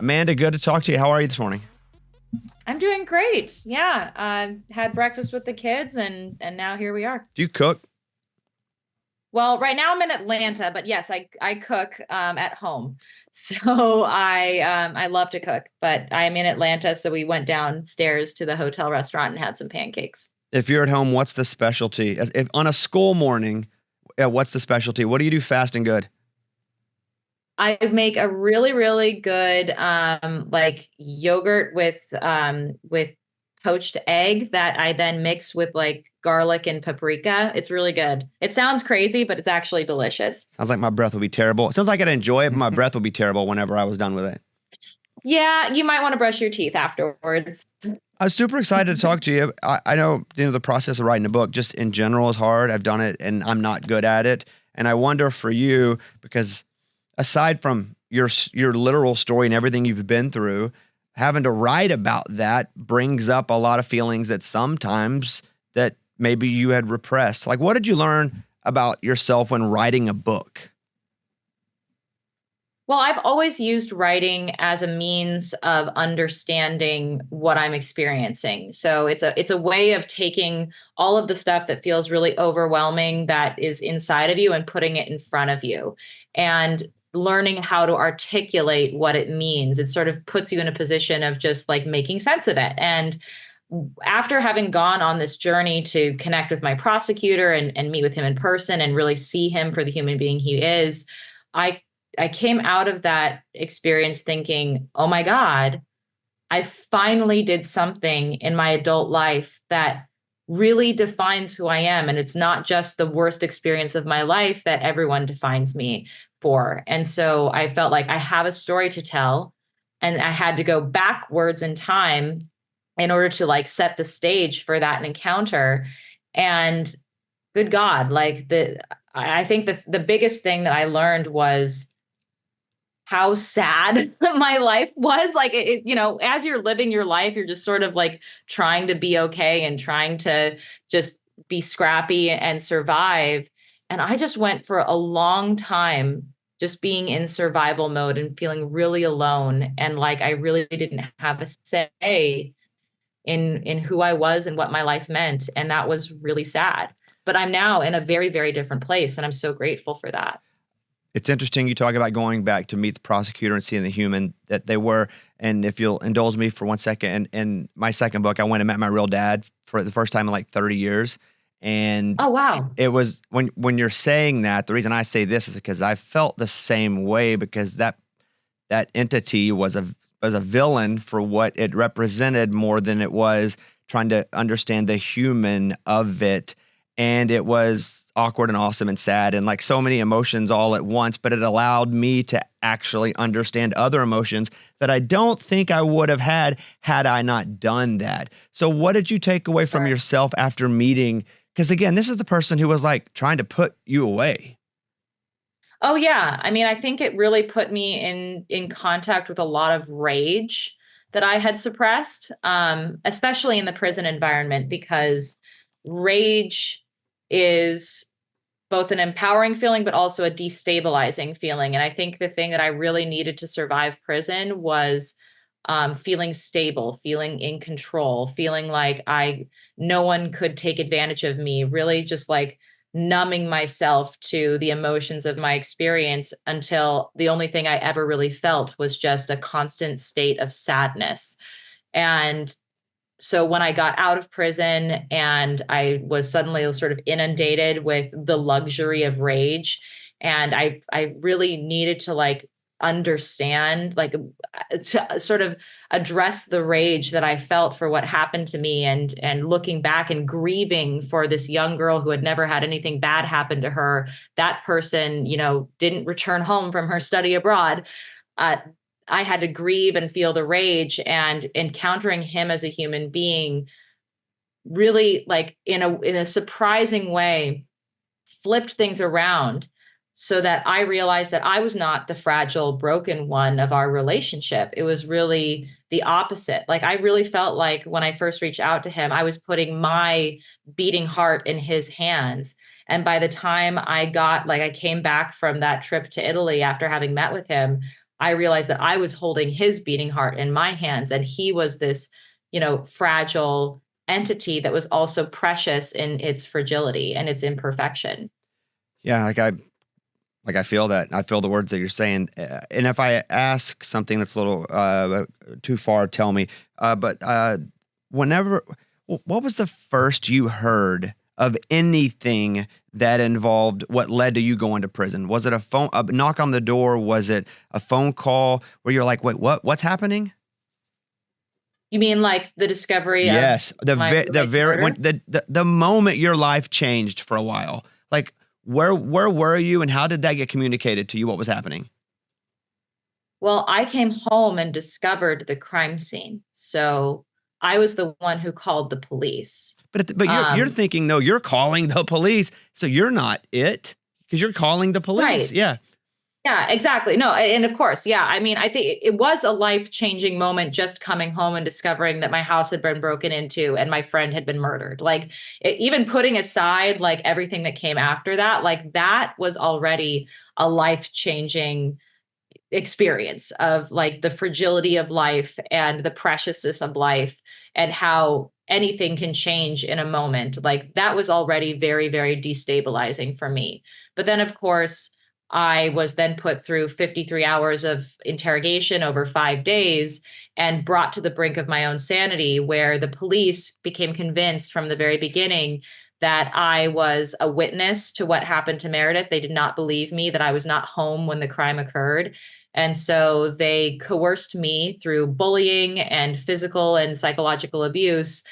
Amanda, good to talk to you. How are you this morning? I'm doing great. Yeah, had breakfast with the kids and now here we are. Do you cook? Well, right now I'm in Atlanta, but yes, I cook at home. So I love to cook, but I'm in Atlanta, so we went downstairs to the hotel restaurant and had some pancakes. If you're at home, what's the specialty? If on a school morning, what's the specialty? What do you do fast and good? I make a really, really good like yogurt with poached egg that I then mix with like garlic and paprika. It's really good. It sounds crazy, but it's actually delicious. Sounds like my breath will be terrible. It sounds like I'd enjoy it, but my breath will be terrible whenever I was done with it. Yeah, you might want to brush your teeth afterwards. I was super excited to talk to you. I know, the process of writing a book just in general is hard. I've done it and I'm not good at it. And I wonder for you, because aside from your literal story and everything you've been through, having to write about that brings up a lot of feelings that sometimes that maybe you had repressed. Like, what did you learn about yourself when writing a book? Well, I've always used writing as a means of understanding what I'm experiencing. So it's a way of taking all of the stuff that feels really overwhelming that is inside of you and putting it in front of you and learning how to articulate what it means. It sort of puts you in a position of just like making sense of it. And after having gone on this journey to connect with my prosecutor and meet with him in person and really see him for the human being he is, I I came out of that experience thinking, oh my God, I finally did something in my adult life that really defines who I am. And it's not just the worst experience of my life that everyone defines me for. And so I felt like I have a story to tell. And I had to go backwards in time in order to like set the stage for that encounter. And good God, I think the biggest thing that I learned was how sad my life was. Like, as you're living your life, you're just sort of like trying to be okay and trying to just be scrappy and survive. And I just went for a long time just being in survival mode and feeling really alone. And like, I really didn't have a say in who I was and what my life meant. And that was really sad. But I'm now in a very, very different place. And I'm so grateful for that. It's interesting you talk about going back to meet the prosecutor and seeing the human that they were. And if you'll indulge me for one second, in my second book, I went and met my real dad for the first time in like 30 years. And Oh, wow. it was when you're saying that, the reason I say this is because I felt the same way, because that entity was a villain for what it represented more than it was trying to understand the human of it. And it was awkward and awesome and sad and like so many emotions all at once, but it allowed me to actually understand other emotions that I don't think I would have had I not done that. So what did you take away from Sure. yourself after meeting? Because again, this is the person who was like trying to put you away. Oh yeah. I mean, I think it really put me in contact with a lot of rage that I had suppressed, especially in the prison environment, because rage is both an empowering feeling, but also a destabilizing feeling. And I think the thing that I really needed to survive prison was feeling stable, feeling in control, feeling like no one could take advantage of me, really just like numbing myself to the emotions of my experience until the only thing I ever really felt was just a constant state of sadness. And so when I got out of prison and I was suddenly sort of inundated with the luxury of rage, and I really needed to like understand, like to sort of address the rage that I felt for what happened to me, and looking back and grieving for this young girl who had never had anything bad happen to her. That person, didn't return home from her study abroad. Uh, I had to grieve and feel the rage, and encountering him as a human being really like in a surprising way flipped things around so that I realized that I was not the fragile, broken one of our relationship. It was really the opposite. Like I really felt like when I first reached out to him, I was putting my beating heart in his hands. And by the time I came back from that trip to Italy after having met with him, I realized that I was holding his beating heart in my hands, and he was this, fragile entity that was also precious in its fragility and its imperfection. Yeah, I feel that. I feel the words that you're saying. And if I ask something that's a little too far, tell me. But whenever, what was the first you heard of anything that involved what led to you going to prison? Was it a knock on the door? Was it a phone call where you're like, wait, what's happening? You mean like the discovery of Yes, my the roommate's very when murder? the moment your life changed for a while, like where were you and how did that get communicated to you? What was happening? Well, I came home and discovered the crime scene. So I was the one who called the police. But you're Um, thinking though you're calling the police, so you're not it because you're calling the police. right. Yeah, Yeah, exactly. No, and of course, yeah. I mean, I think it was a life-changing moment just coming home and discovering that my house had been broken into and my friend had been murdered. Like, even putting aside like everything that came after that, like that was already a life-changing experience of like the fragility of life and the preciousness of life and how anything can change in a moment. Like that was already very, very destabilizing for me. But then, of course, I was then put through 53 hours of interrogation over 5 days and brought to the brink of my own sanity, where the police became convinced from the very beginning that I was a witness to what happened to Meredith. They did not believe me that I was not home when the crime occurred. And so they coerced me through bullying and physical and psychological abuse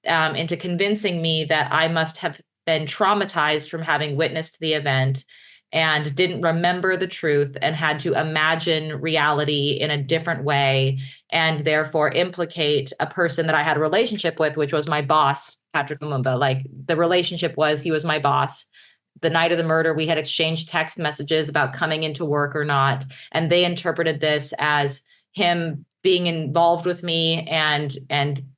into convincing me that I must have been traumatized from having witnessed the event and didn't remember the truth and had to imagine reality in a different way and therefore implicate a person that I had a relationship with, which was my boss, Patrick Lumumba. Like the relationship was he was my boss. The night of the murder, we had exchanged text messages about coming into work or not. And they interpreted this as him being involved with me and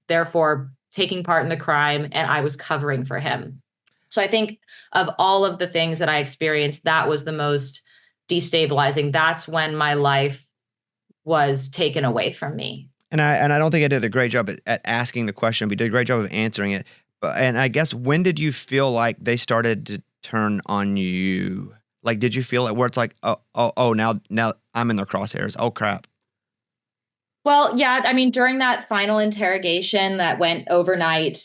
therefore taking part in the crime, and I was covering for him. So I think of all of the things that I experienced, that was the most destabilizing. That's when my life was taken away from me. and I don't think I did a great job at asking the question, but you did a great job of answering it. But and I guess when did you feel like they started to turn on you? Like, did you feel it where it's like, oh, now I'm in their crosshairs. Oh crap. Well, yeah, I mean, during that final interrogation that went overnight,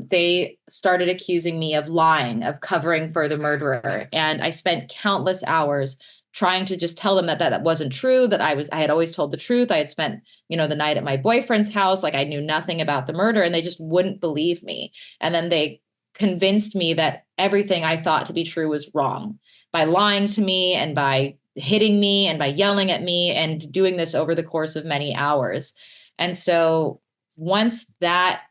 they started accusing me of lying, of covering for the murderer. And I spent countless hours trying to just tell them that that wasn't true, that I had always told the truth. I had spent, the night at my boyfriend's house, like I knew nothing about the murder, and they just wouldn't believe me. And then they convinced me that everything I thought to be true was wrong by lying to me and by hitting me and by yelling at me and doing this over the course of many hours. And so once that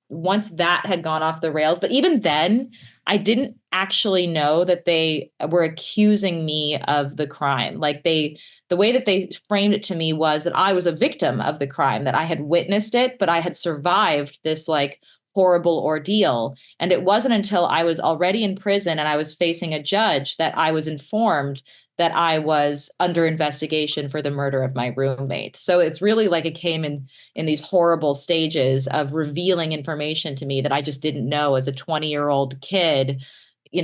once that had gone off the rails, but even then, I didn't actually know that they were accusing me of the crime. The way that they framed it to me was that I was a victim of the crime, that I had witnessed it, but I had survived this like horrible ordeal. And it wasn't until I was already in prison and I was facing a judge that I was informed that I was under investigation for the murder of my roommate. So it's really like it came in these horrible stages of revealing information to me that I just didn't know as a 20-year-old kid,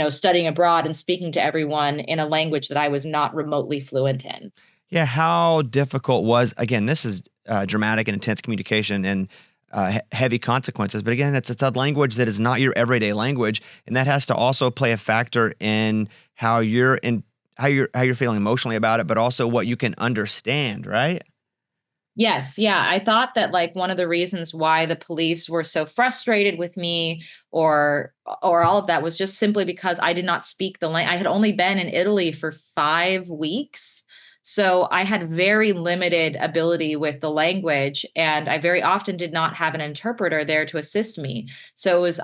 studying abroad and speaking to everyone in a language that I was not remotely fluent in. Yeah, how difficult was again, this is dramatic and intense communication and heavy consequences. But again, it's a language that is not your everyday language, and that has to also play a factor in how you're feeling emotionally about it, but also what you can understand, right? Yes, yeah. I thought that like one of the reasons why the police were so frustrated with me or all of that was just simply because I did not speak the language. I had only been in Italy for 5 weeks. So I had very limited ability with the language, and I very often did not have an interpreter there to assist me.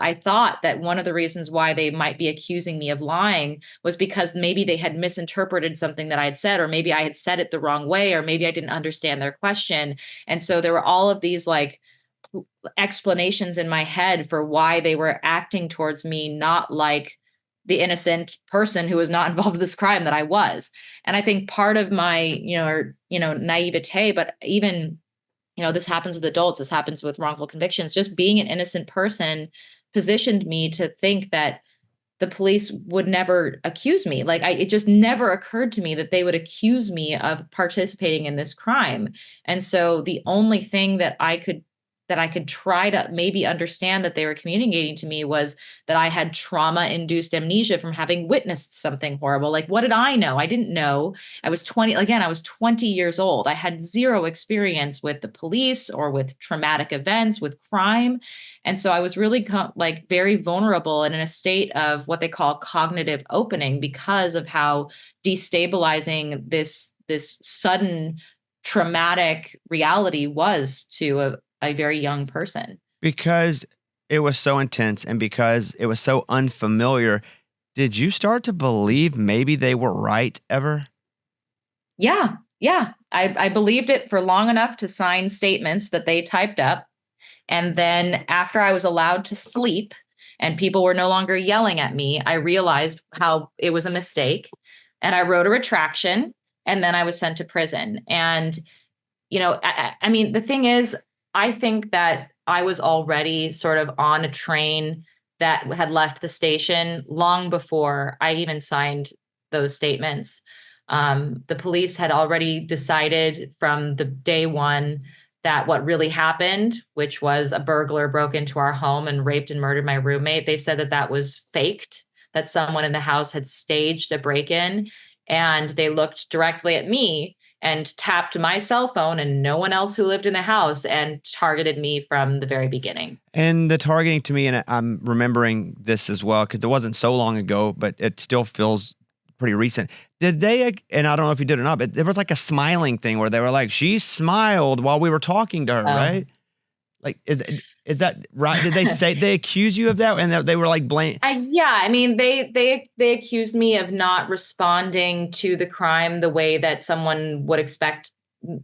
I thought that one of the reasons why they might be accusing me of lying was because maybe they had misinterpreted something that I had said, or maybe I had said it the wrong way, or maybe I didn't understand their question. And so there were all of these like explanations in my head for why they were acting towards me not like the innocent person who was not involved in this crime that I was. And I think part of my, naivete, but even, this happens with adults, this happens with wrongful convictions, just being an innocent person positioned me to think that the police would never accuse me. Like it just never occurred to me that they would accuse me of participating in this crime. And so the only thing that I could try to maybe understand that they were communicating to me was that I had trauma induced amnesia from having witnessed something horrible. Like, what did I know? I didn't know. I was 20, again, I was 20 years old. I had zero experience with the police or with traumatic events, with crime. And so I was really like very vulnerable and in a state of what they call cognitive opening because of how destabilizing this sudden traumatic reality was to a very young person. Because it was so intense and because it was so unfamiliar, did you start to believe maybe they were right ever? Yeah. Yeah. I believed it for long enough to sign statements that they typed up. And then after I was allowed to sleep and people were no longer yelling at me, I realized how it was a mistake. And I wrote a retraction and then I was sent to prison. And, I mean, the thing is, I think that I was already sort of on a train that had left the station long before I even signed those statements. The police had already decided from the day one that what really happened, which was a burglar broke into our home and raped and murdered my roommate, they said that that was faked, that someone in the house had staged a break-in, and they looked directly at me and tapped my cell phone and no one else who lived in the house and targeted me from the very beginning. And the targeting to me, and I'm remembering this as well because it wasn't so long ago, but it still feels pretty recent. Did they, and I don't know if you did or not, but there was like a smiling thing where they were like, she smiled while we were talking to her, right? Like, is that right? Did they accuse you of that? And they were like, blame? Yeah, I mean, they accused me of not responding to the crime the way that someone would expect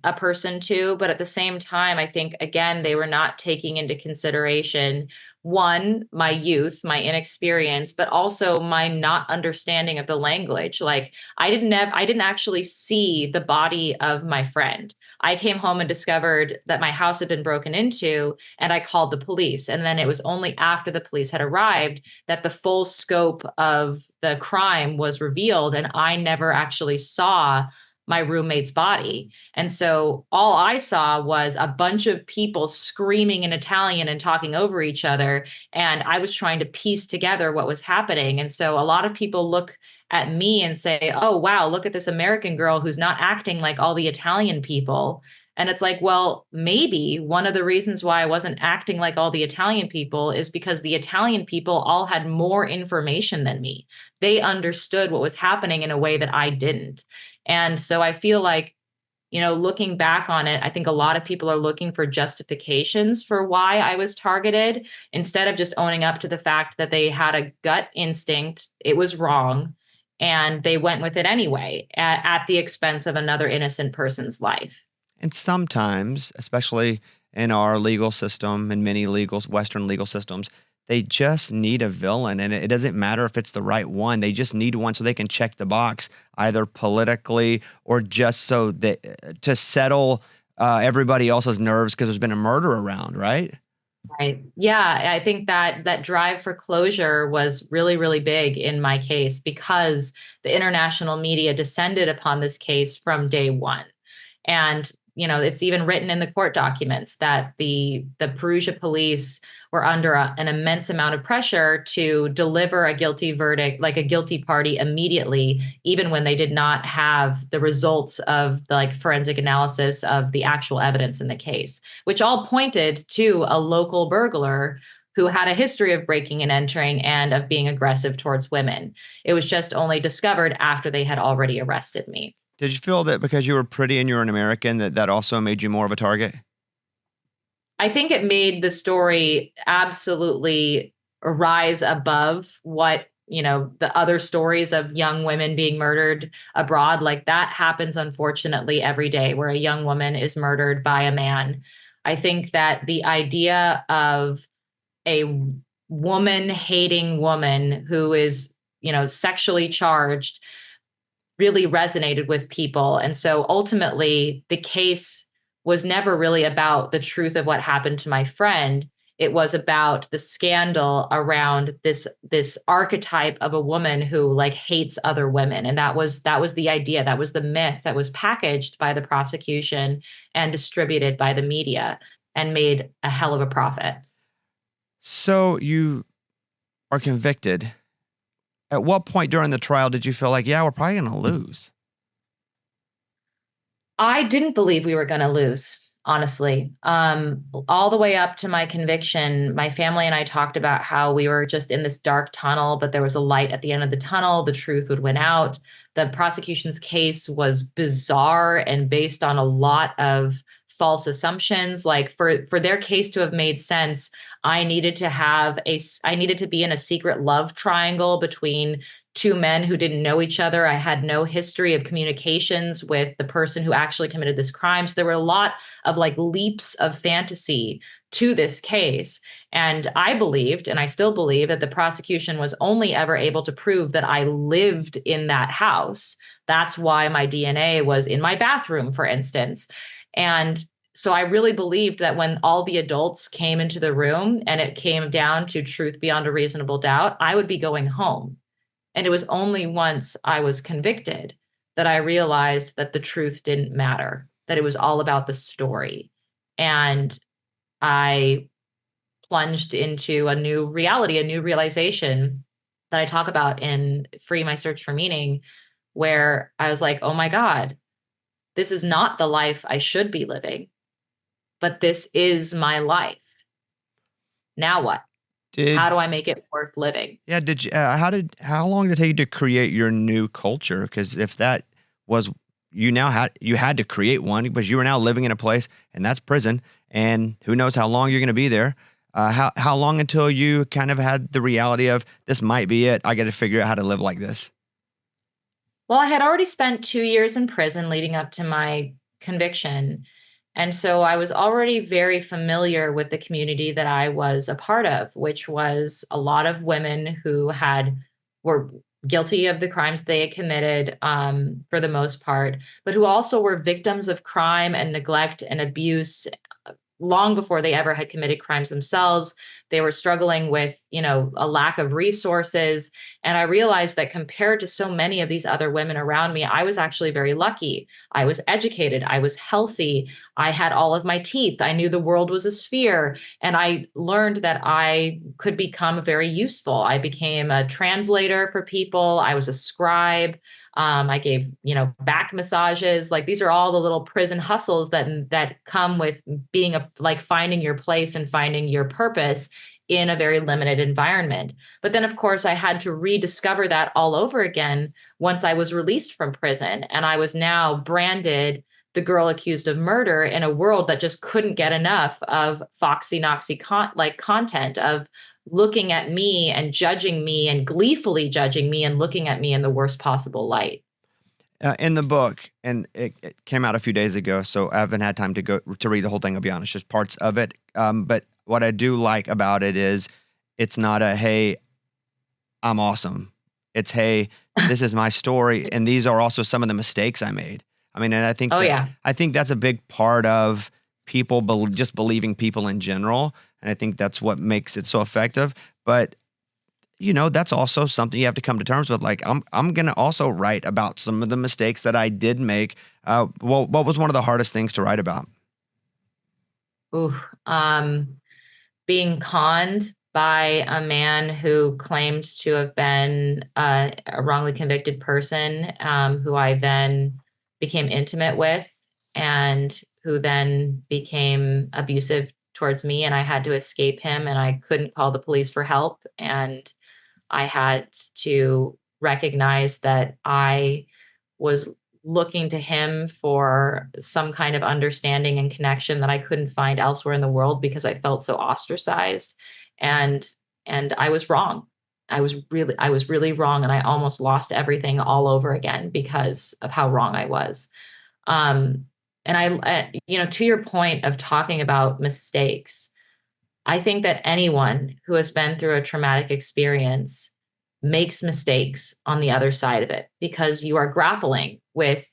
a person to, but at the same time, I think again they were not taking into consideration one, my youth, my inexperience, but also my not understanding of the language. Like I didn't actually see the body of my friend. I came home and discovered that my house had been broken into, and I called the police. And then it was only after the police had arrived that the full scope of the crime was revealed, and I never actually saw my roommate's body. And so all I saw was a bunch of people screaming in Italian and talking over each other. And I was trying to piece together what was happening. And so a lot of people look at me and say, oh, wow, look at this American girl who's not acting like all the Italian people. And it's like, well, maybe one of the reasons why I wasn't acting like all the Italian people is because the Italian people all had more information than me. They understood what was happening in a way that I didn't. And so I feel like, looking back on it, I think a lot of people are looking for justifications for why I was targeted instead of just owning up to the fact that they had a gut instinct. It was wrong. And they went with it anyway at the expense of another innocent person's life. And sometimes, especially in our legal system and many Western legal systems, they just need a villain, and it doesn't matter if it's the right one. They just need one so they can check the box, either politically or just so that to settle everybody else's nerves because there's been a murder around, right? Right. Yeah, I think that drive for closure was really, really big in my case because the international media descended upon this case from day one. And, it's even written in the court documents that the Perugia police were under an immense amount of pressure to deliver a guilty verdict, like a guilty party immediately, even when they did not have the results of the forensic analysis of the actual evidence in the case, which all pointed to a local burglar who had a history of breaking and entering and of being aggressive towards women. It was just only discovered after they had already arrested me. Did you feel that because you were pretty and you're an American that also made you more of a target? I think it made the story absolutely rise above what, the other stories of young women being murdered abroad. Like that happens, unfortunately, every day where a young woman is murdered by a man. I think that the idea of a woman hating woman who is sexually charged really resonated with people. And so ultimately, the case was never really about the truth of what happened to my friend. It was about the scandal around this archetype of a woman who like hates other women. And that was the idea. That was the myth that was packaged by the prosecution and distributed by the media and made a hell of a profit. So you are convicted. At what point during the trial did you feel like, yeah, we're probably going to lose? I didn't believe we were going to lose, honestly. All the way up to my conviction, my family and I talked about how we were just in this dark tunnel, but there was a light at the end of the tunnel. The truth would win out. The prosecution's case was bizarre and based on a lot of false assumptions. Like for their case to have made sense, I needed to be in a secret love triangle between two men who didn't know each other. I had no history of communications with the person who actually committed this crime. So there were a lot of like leaps of fantasy to this case. And I believed, and I still believe, that the prosecution was only ever able to prove that I lived in that house. That's why my DNA was in my bathroom, for instance. And so I really believed that when all the adults came into the room and it came down to truth beyond a reasonable doubt, I would be going home. And it was only once I was convicted that I realized that the truth didn't matter, that it was all about the story. And I plunged into a new reality, a new realization that I talk about in Free My Search for Meaning, where I was like, oh my God, this is not the life I should be living, but this is my life. Now what? How do I make it worth living? Yeah, did you how long did it take you to create your new culture? Because if that was you had to create one because you were now living in a place and that's prison, and who knows how long you're going to be there. How long until you kind of had the reality of this might be it? I got to figure out how to live like this. Well, I had already spent 2 years in prison leading up to my conviction. And so I was already very familiar with the community that I was a part of, which was a lot of women who were guilty of the crimes they had committed, for the most part, but who also were victims of crime and neglect and abuse long before they ever had committed crimes themselves. They were struggling with, a lack of resources. And I realized that compared to so many of these other women around me, I was actually very lucky. I was educated. I was healthy. I had all of my teeth. I knew the world was a sphere. And I learned that I could become very useful. I became a translator for people. I was a scribe. I gave, back massages. Like these are all the little prison hustles that come with being like finding your place and finding your purpose in a very limited environment. But then, of course, I had to rediscover that all over again once I was released from prison, and I was now branded the girl accused of murder in a world that just couldn't get enough of foxy noxy content of looking at me and judging me and gleefully judging me and looking at me in the worst possible light. In the book, and it came out a few days ago, so I haven't had time to read the whole thing. I'll be honest, just parts of it. But what I do like about it is it's not a hey, I'm awesome. It's hey, this is my story, and these are also some of the mistakes I made. I mean, and I think I think that's a big part of people just believing people in general, and I think that's what makes it so effective. But that's also something you have to come to terms with. Like, I'm gonna also write about some of the mistakes that I did make. Well, what was one of the hardest things to write about? Ooh, being conned by a man who claimed to have been a wrongly convicted person, who I then became intimate with, and who then became abusive towards me, and I had to escape him, and I couldn't call the police for help, and I had to recognize that I was looking to him for some kind of understanding and connection that I couldn't find elsewhere in the world because I felt so ostracized. And I was wrong. I was really wrong, and I almost lost everything all over again because of how wrong I was. And to your point of talking about mistakes, I think that anyone who has been through a traumatic experience makes mistakes on the other side of it, because you are grappling with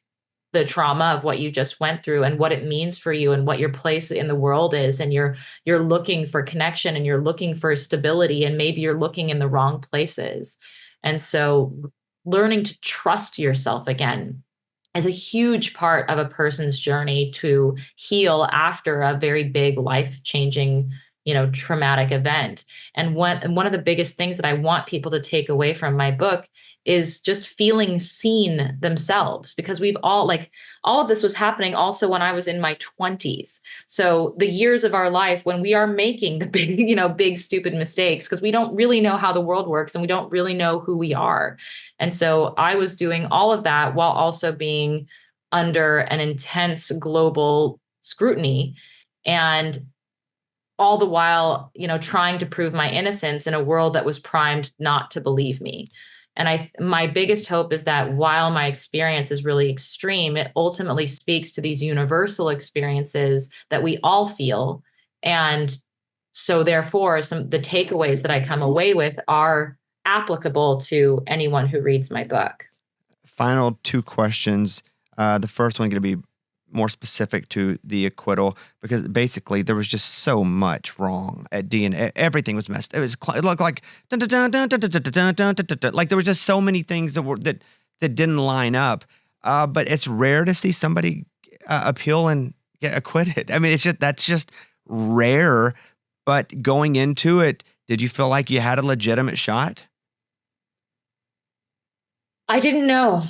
the trauma of what you just went through and what it means for you and what your place in the world is. And you're looking for connection, and you're looking for stability, and maybe you're looking in the wrong places. And so learning to trust yourself again is a huge part of a person's journey to heal after a very big life-changing, traumatic event. And one of the biggest things that I want people to take away from my book is just feeling seen themselves, because we've all of this was happening also when I was in my 20s. So the years of our life when we are making the big, big stupid mistakes, because we don't really know how the world works and we don't really know who we are. And so I was doing all of that while also being under an intense global scrutiny, and all the while, trying to prove my innocence in a world that was primed not to believe me. And my biggest hope is that while my experience is really extreme, it ultimately speaks to these universal experiences that we all feel. And so therefore, the takeaways that I come away with are applicable to anyone who reads my book. Final two questions. The first one going to be more specific to the acquittal, because basically there was just so much wrong at DNA. Everything was messed. It looked like like there was just so many things that didn't line up. But it's rare to see somebody appeal and get acquitted. I mean, that's just rare. But going into it, did you feel like you had a legitimate shot? I didn't know.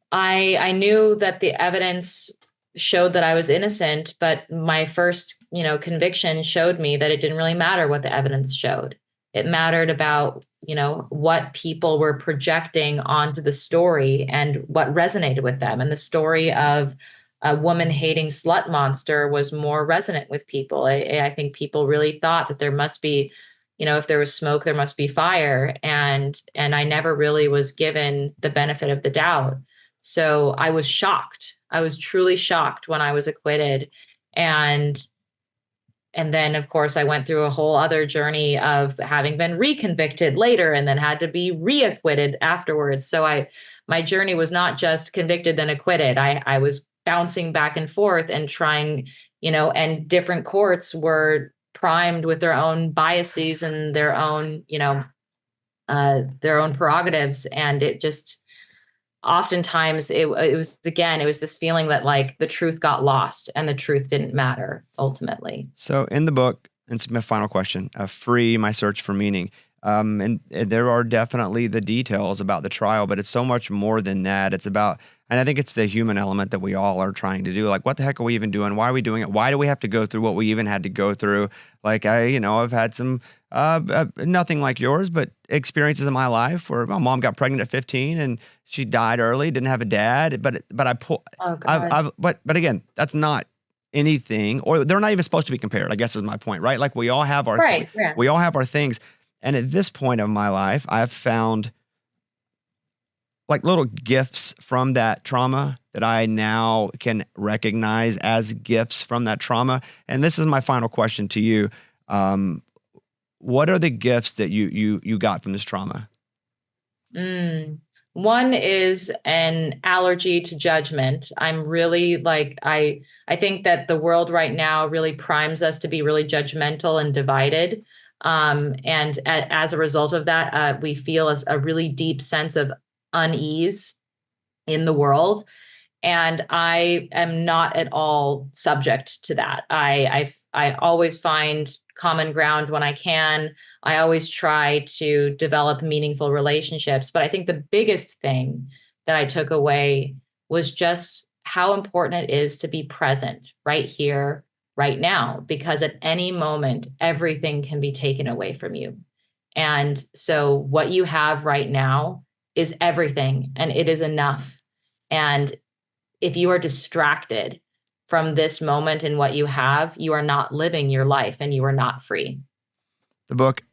I knew that the evidence showed that I was innocent, but my first, conviction showed me that it didn't really matter what the evidence showed. It mattered about, what people were projecting onto the story and what resonated with them. And the story of a woman hating slut monster was more resonant with people. I think people really thought that there must be, if there was smoke, there must be fire. And I never really was given the benefit of the doubt. So I was shocked. I was truly shocked when I was acquitted. And then, of course, I went through a whole other journey of having been reconvicted later and then had to be reacquitted afterwards. So my journey was not just convicted then acquitted. I was bouncing back and forth and trying, and different courts were primed with their own biases and their own prerogatives. And it just, oftentimes it was this feeling that like the truth got lost and the truth didn't matter ultimately. So in the book, and it's my final question, Free, My Search for Meaning. And there are definitely the details about the trial, but it's so much more than that. It's about, and I think it's the human element that we all are trying to do. Like, what the heck are we even doing? Why are we doing it? Why do we have to go through what we even had to go through? Like, I've had some, nothing like yours, but experiences in my life where my mom got pregnant at 15 and she died early, didn't have a dad, but again, that's not anything, or they're not even supposed to be compared, I guess is my point, right? Like we all have our, we all have our things. And at this point of my life, I've found like little gifts from that trauma that I now can recognize as gifts from that trauma. And this is my final question to you. What are the gifts that you got from this trauma? One is an allergy to judgment. I'm really like, I think that the world right now really primes us to be really judgmental and divided. And as a result of that, we feel a really deep sense of unease in the world. And I am not at all subject to that. I always find common ground when I can. I always try to develop meaningful relationships. But I think the biggest thing that I took away was just how important it is to be present right here, right now, because at any moment, everything can be taken away from you. And so what you have right now is everything, and it is enough. And if you are distracted from this moment and what you have, you are not living your life and you are not free. The book,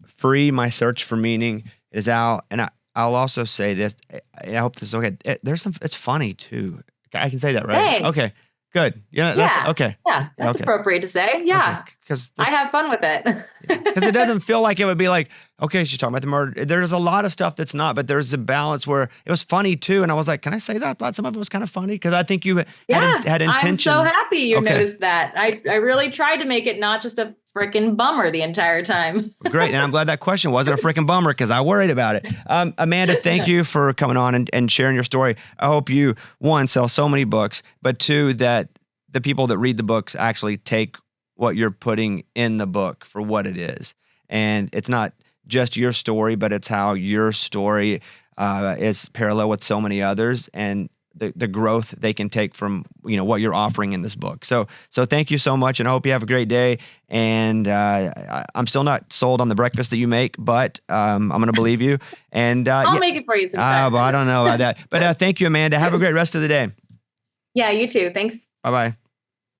Free, My Search for Meaning, is out. And I'll also say this, I hope this is okay. It's funny too. I can say that, right? Thanks. Okay. Good. Yeah. Yeah. Okay. Yeah. That's Okay. appropriate to say. Yeah. Because I have fun with it. it doesn't feel like it would be like, okay, she's talking about the murder. There's a lot of stuff that's not, but there's a balance where it was funny too. And I was like, can I say that? I thought some of it was kind of funny because I think you had intention. I'm so happy you noticed that. I really tried to make it not just a freaking bummer the entire time. Great. And I'm glad that question wasn't a freaking bummer because I worried about it. Amanda, thank you for coming on and sharing your story. I hope you, one, sell so many books, but two, that the people that read the books actually take what you're putting in the book for what it is. And it's not just your story, but it's how your story is parallel with so many others and the growth they can take from, what you're offering in this book. So thank you so much. And I hope you have a great day. And I'm still not sold on the breakfast that you make, but I'm going to believe you. And I'll make it for you sometime. Well, I don't know about that. But thank you, Amanda. Have a great rest of the day. Yeah, you too. Thanks. Bye-bye.